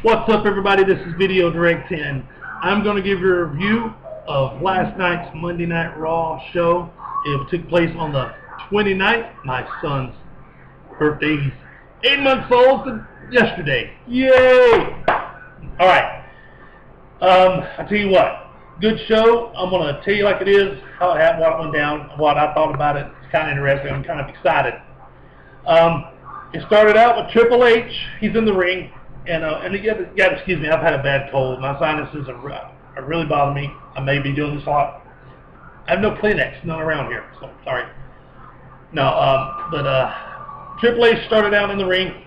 What's up, everybody? This is Video Direct 10. I'm going to give you a review of last night's Monday Night Raw show. It took place on the 29th. My son's birthday. He's 8 months old yesterday. Yay! Alright. I tell you what. Good show. I'm going to tell you like it is, how it happened, what went down, what I thought about it. It's kind of interesting. I'm kind of excited. It started out with Triple H. He's in the ring. And excuse me, I've had a bad cold. My sinuses are really bothering me. I may be doing this a lot. I have no Kleenex, none around here, so sorry. No, Triple H started out in the ring.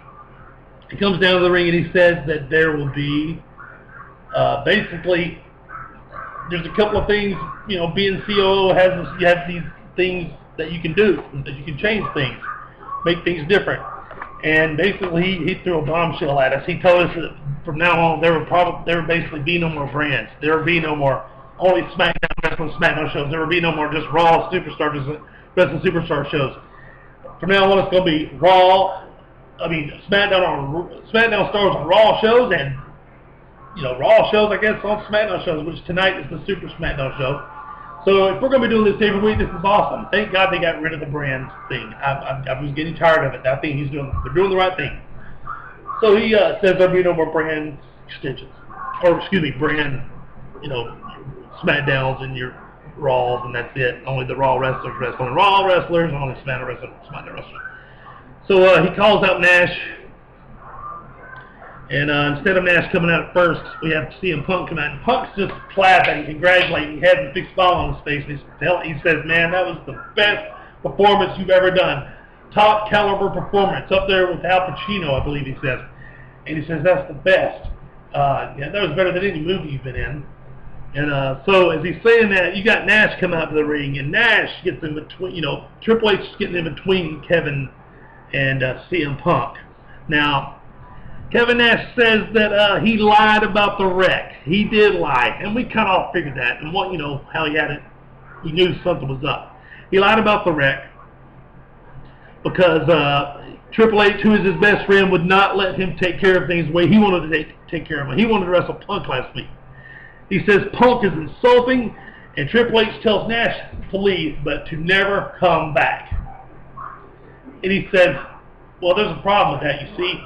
He comes down to the ring and he says that there will be, basically, there's a couple of things, you know, being COO you have these things that you can do, that you can change things, make things different. And basically, he threw a bombshell at us. He told us that from now on, there would basically be no more brands. There would be no more only SmackDown shows. There would be no more just Raw Wrestling Superstar shows. From now on, it's going to be Raw. SmackDown stars on Raw shows, and Raw shows, I guess, on SmackDown shows, which tonight is the Super SmackDown show. So if we're going to be doing this every week, this is awesome. Thank God they got rid of the brand thing. I was getting tired of it. I think they're doing the right thing. So he says there'll be no more brand extensions. Or, excuse me, brand, SmackDowns and your Raws, and that's it. Only the Raw wrestlers wrestle. Only Raw wrestlers, only SmackDown wrestlers. So he calls out Nash. And instead of Nash coming out first, we have CM Punk come out. And Punk's just clapping, congratulating, he had a big smile on his face. He says, man, that was the best performance you've ever done. Top caliber performance, up there with Al Pacino, I believe he says. And he says, that's the best. That was better than any movie you've been in. And so as he's saying that, you got Nash come out to the ring, and Nash gets in between, Triple H is getting in between Kevin and CM Punk. Now, Kevin Nash says that he lied about the wreck. He did lie, and we kind of all figured that. And how he had it, we knew something was up. He lied about the wreck because Triple H, who is his best friend, would not let him take care of things the way he wanted to take care of them. He wanted to wrestle Punk last week. He says Punk is insulting, and Triple H tells Nash to leave, but to never come back. And he says, well, there's a problem with that, you see.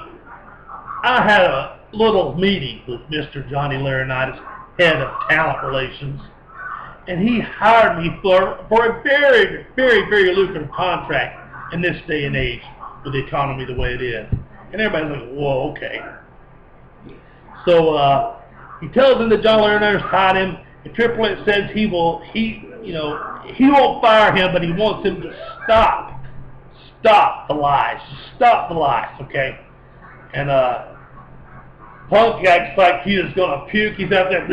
I had a little meeting with Mr. Johnny Laurinaitis, head of talent relations, and he hired me for a very, very, very lucrative contract in this day and age with the economy the way it is. And everybody's like, whoa, okay. So he tells him that John Laurinaitis hired him, and Triple H says he won't fire him, but he wants him to stop the lies. Stop the lies, okay? And Punk acts like he is going to puke. He's out there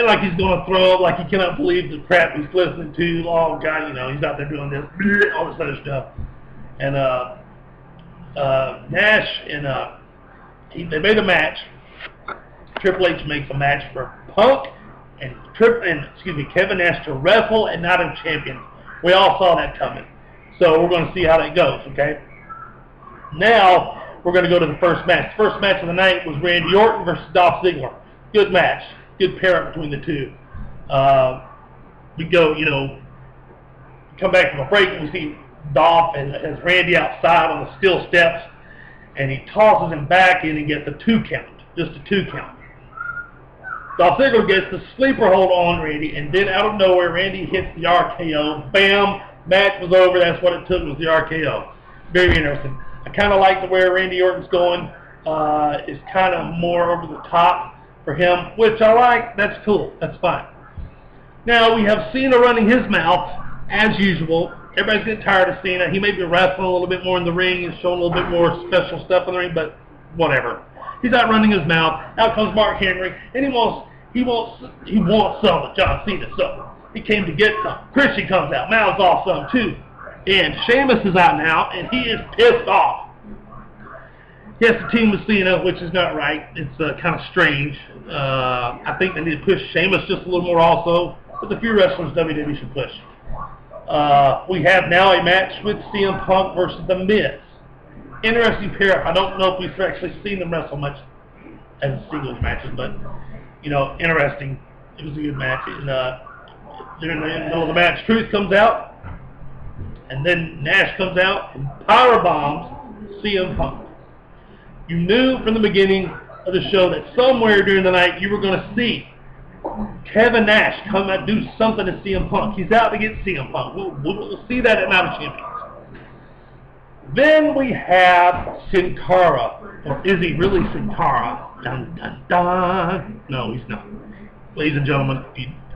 like he's going to throw up, like he cannot believe the crap he's listening to. Oh, God, he's out there doing this, all this other stuff. And Nash and they made a match. Triple H makes a match for Punk and Kevin Nash to wrestle and not a champion. We all saw that coming. So we're going to see how that goes, okay? Now, we're going to go to the first match. The first match of the night was Randy Orton versus Dolph Ziggler. Good match. Good pair-up between the two. We go, come back from a break and we see Dolph and has Randy outside on the steel steps, and he tosses him back in and gets a 2 count. Just a 2 count. Dolph Ziggler gets the sleeper hold on Randy, and then out of nowhere, Randy hits the RKO. Bam! Match was over. That's what it took, was the RKO. Very interesting. I kind of like the way Randy Orton's going. It's kind of more over the top for him, which I like. That's cool. That's fine. Now, we have Cena running his mouth, as usual. Everybody's getting tired of Cena. He may be wrestling a little bit more in the ring and showing a little bit more special stuff in the ring, but whatever. He's out running his mouth. Out comes Mark Henry, and he wants some of John Cena. So he came to get some. Christian comes out. Mal's off some too. And Sheamus is out now, and he is pissed off. He has to team with Cena, which is not right. It's kind of strange. I think they need to push Sheamus just a little more also. There's a few wrestlers WWE should push. We have now a match with CM Punk versus The Miz. Interesting pair. I don't know if we've actually seen them wrestle much. as singles matches, but you know, interesting. It was a good match. And during the middle of the match, Truth comes out, and then Nash comes out and power bombs CM Punk. You knew from the beginning of the show that somewhere during the night you were going to see Kevin Nash come out and do something to CM Punk. He's out to get CM Punk. We'll see that at Night of Champions. Then we have Sin Cara. Or is he really Sin Cara? Dun, dun, dun. No, he's not. Ladies and gentlemen,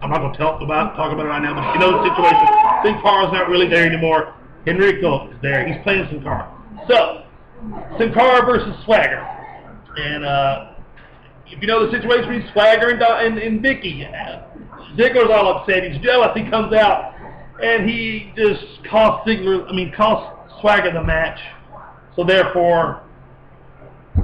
I'm not going to talk about it right now, but you know the situation. Sin Cara's not really there anymore. Enrico is there. He's playing Sin Cara. So, Sin Cara versus Swagger. And if you know the situation between Swagger and Vicky, Ziggler's all upset. He's jealous. He comes out and he just cost Swagger the match. So therefore,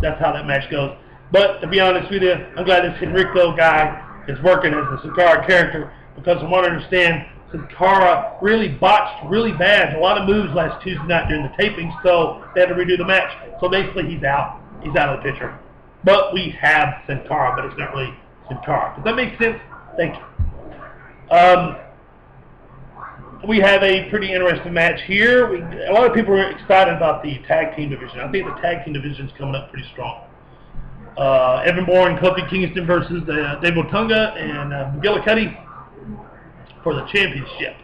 that's how that match goes. But to be honest with you, I'm glad this Enrico guy is working as the Sin Cara character, because from what I understand, Sin Cara really botched really bad a lot of moves last Tuesday night during the taping, so they had to redo the match. So basically, he's out. He's out of the picture. But we have Sin Cara, but it's not really Sin Cara. Does that make sense? Thank you. We have a pretty interesting match here. A lot of people are excited about the tag team division. I think the tag team division is coming up pretty strong. Evan Bourne, Kofi Kingston versus Dave Otunga and McGillicuddy for the championship.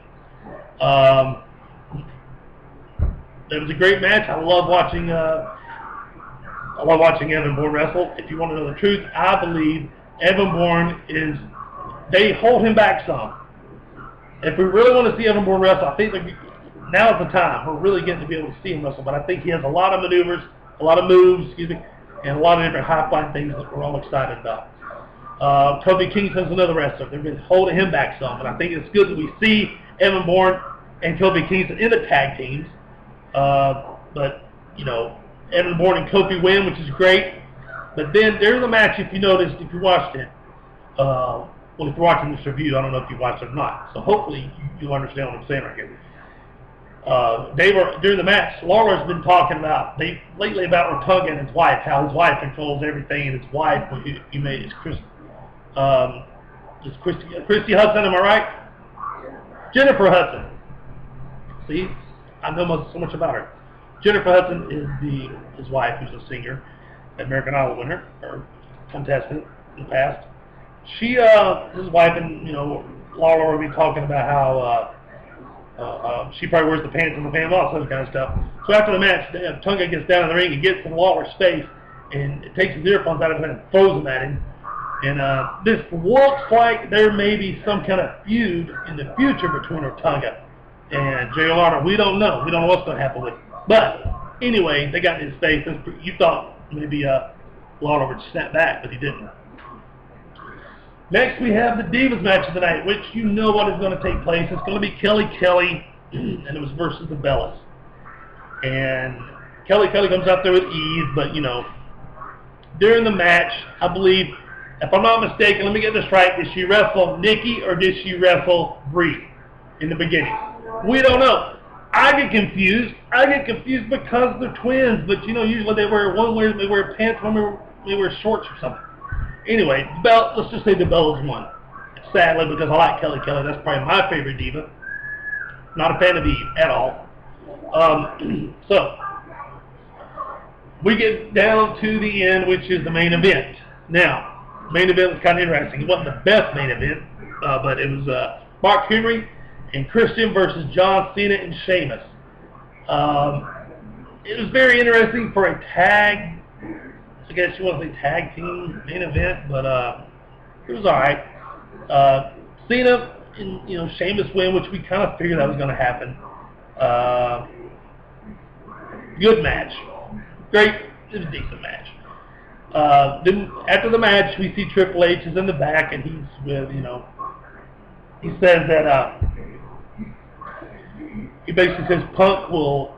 It was a great match. I love watching Evan Bourne wrestle. If you want to know the truth, I believe Evan Bourne they hold him back some. If we really want to see Evan Bourne wrestle, I think now is the time. We're really getting to be able to see him wrestle. But I think he has a lot of maneuvers, a lot of moves, and a lot of different high-flying things that we're all excited about. Kofi Kingston's another wrestler. They've been holding him back some. And I think it's good that we see Evan Bourne and Kofi Kingston in the tag teams. But, you know, Evan Bourne and Kofi win, which is great. But then there's a match, if you noticed, if you watched it. Well, if you're watching this review, I don't know if you watched it or not. So hopefully you'll understand what I'm saying right here. During the match, Lawler's been talking lately about Otunga and his wife, how his wife controls everything, and his wife, is Christy Hudson, am I right? Jennifer Hudson. See, I know so much about her. Jennifer Hudson is his wife, who's a singer, American Idol winner, or contestant in the past. His wife and, Lawler will be talking about how she probably wears the pants in the pants, all that kind of stuff. So after the match, Otunga gets down in the ring and gets in Lawler's face and takes his earphones out of his head and throws them at him. And this looks like there may be some kind of feud in the future between Otunga and Jay Lawler. We don't know. We don't know what's going to happen with him. But anyway, they got in his face. You thought maybe Lawler would snap back, but he didn't. Next, we have the Divas match of the night, which you know what is going to take place. It's going to be Kelly, and it was versus the Bellas. And Kelly comes out there with ease, but, during the match, I believe, if I'm not mistaken, let me get this right, did she wrestle Nikki or did she wrestle Brie in the beginning? We don't know. I get confused because they're twins, but, usually they wear pants, one they wear shorts or something. Anyway, let's just say the Bellas won. Sadly, because I like Kelly. That's probably my favorite diva. Not a fan of Eve at all. So, we get down to the end, which is the main event. Now, the main event was kind of interesting. It wasn't the best main event, but it was Mark Henry and Christian versus John Cena and Sheamus. It was very interesting for a tag. I guess you want to say tag team main event, but it was all right. Cena and Sheamus win, which we kind of figured that was going to happen. Good match, great. It was a decent match. Then after the match, we see Triple H is in the back, and he's with he says that he basically says Punk will.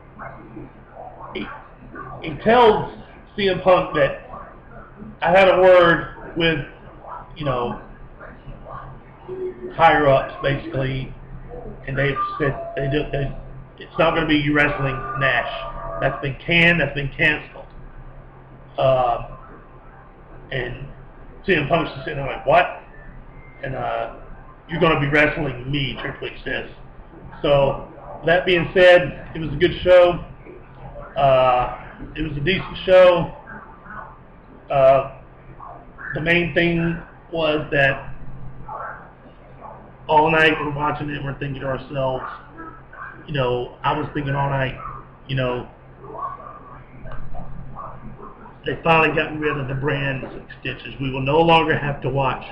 He tells CM Punk that I had a word with, higher ups basically, and they've said it's not going to be you wrestling Nash. That's been canned. That's been canceled. And CM Punk's just sitting there like, what? And you're going to be wrestling me, Triple H says. So, that being said, it was a good show. It was a decent show. The main thing was that all night we're watching it and we're thinking to ourselves, you know, I was thinking all night, you know, they finally gotten rid of the brand extensions. We will no longer have to watch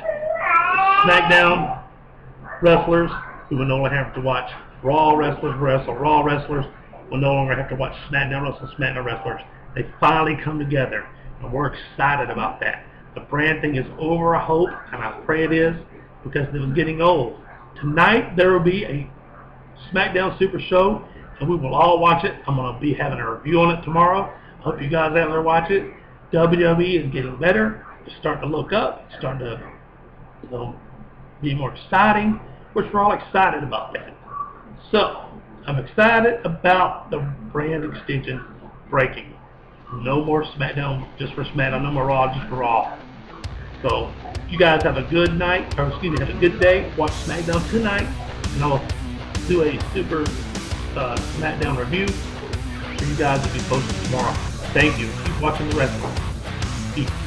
SmackDown wrestlers. We will no longer have to watch Raw wrestlers wrestle. Raw wrestlers will no longer have to watch SmackDown wrestle SmackDown wrestlers. They finally come together, and we're excited about that. The brand thing is over, I hope, and I pray it is, because it was getting old. Tonight there will be a SmackDown Super Show, and we will all watch it. I'm going to be having a review on it tomorrow. I hope you guys out there watch it. WWE is getting better. It's starting to look up. It's starting to, you know, be more exciting, which we're all excited about that. So, I'm excited about the brand extension breaking. No more SmackDown just for SmackDown. No more Raw just for Raw. So, you guys have a good night, or excuse me, have a good day. Watch SmackDown tonight, and I'll do a super SmackDown review for you guys to be posted tomorrow. Thank you. Keep watching the wrestling. Peace.